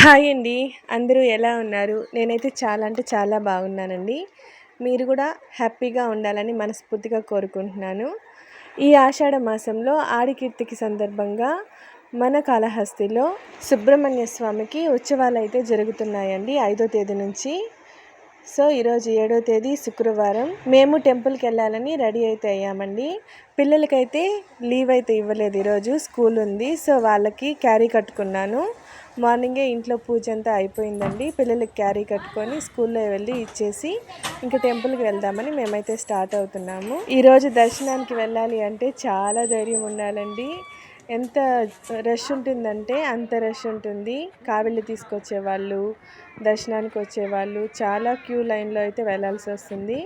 Hi అండి. అందరూ ఎలా ఉన్నారు? నేనైతే చాలా అంటే చాలా బాగున్నానండి. మీరు కూడా హ్యాపీగా ఉండాలని మనస్ఫూర్తిగా కోరుకుంటున్నాను. ఈ ఆషాఢ మాసంలో ఆడికీర్తికి సందర్భంగా మన కాళహస్తిలో సుబ్రహ్మణ్య స్వామికి ఉత్సవాలైతే జరుగుతున్నాయండి 5వ తేదీ నుంచి. సో ఈరోజు 7వ తేదీ శుక్రవారం. మేము టెంపుల్కి వెళ్ళాలని రెడీ అయితే అయ్యామండి. పిల్లలకైతే లీవ్ అయితే ఇవ్వలేదు, ఈరోజు స్కూల్ ఉంది. సో వాళ్ళకి క్యారీ కట్టుకున్నాను. మార్నింగే ఇంట్లో పూజ అంతా అయిపోయిందండి. పిల్లలకి క్యారీ కట్టుకొని స్కూల్లో వెళ్ళి ఇచ్చేసి ఇంకా టెంపుల్కి వెళ్దామని మేమైతే స్టార్ట్ అవుతున్నాము. ఈరోజు దర్శనానికి వెళ్ళాలి అంటే చాలా ధైర్యం ఉండాలండి. ఎంత రష్ ఉంటుందంటే అంత రష్ ఉంటుంది. కావిళ్ళు తీసుకొచ్చే వాళ్ళు, దర్శనానికి వచ్చేవాళ్ళు చాలా క్యూ లైన్లో అయితే వెళ్ళాల్సి వస్తుంది.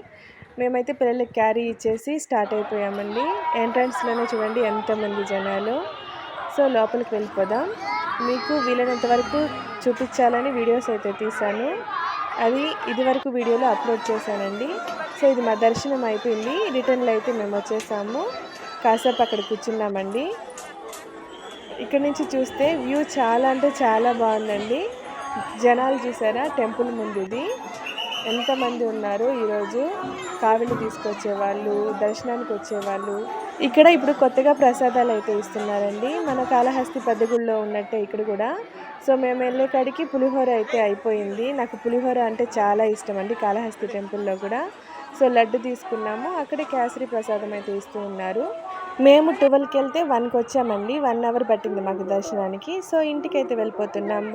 మేమైతే పిల్లలకి క్యారీ ఇచ్చేసి స్టార్ట్ అయిపోయామండి. ఎంట్రన్స్లోనే చూడండి ఎంతమంది జనాలు. సో లోపలికి వెళ్ళిపోదాం. మీకు వీలైనంత వరకు చూపించాలని వీడియోస్ అయితే తీశాను. అది ఇదివరకు వీడియోలో అప్లోడ్ చేశానండి. సో ఇది మా దర్శనం అయిపోయింది. రిటర్న్లో అయితే మేము వచ్చేసాము. కాసేపు అక్కడ కూర్చున్నామండి. ఇక్కడ నుంచి చూస్తే వ్యూ చాలా అంటే చాలా బాగుందండి. జనాలు చూసారా టెంపుల్ ముందు ఇది ఎంతమంది ఉన్నారు. ఈరోజు కావిళ్ళు తీసుకొచ్చేవాళ్ళు, దర్శనానికి వచ్చేవాళ్ళు. ఇక్కడ ఇప్పుడు కొత్తగా ప్రసాదాలు అయితే ఇస్తున్నారండి. మన కాళహస్తి పెద్దగుడిలో ఉన్నట్టే ఇక్కడ కూడా. సో మేము వెళ్ళే కాడికి పులిహోర అయితే అయిపోయింది. నాకు పులిహోర అంటే చాలా ఇష్టం అండి కాళహస్తి టెంపుల్లో కూడా. సో లడ్డు తీసుకున్నాము. అక్కడే కేసరి ప్రసాదం అయితే ఇస్తూ ఉన్నారు. మేము 12కి వెళ్తే 1కి వచ్చామండి. 1 అవర్ పట్టింది మాకు దర్శనానికి. సో ఇంటికి అయితే వెళ్ళిపోతున్నాం.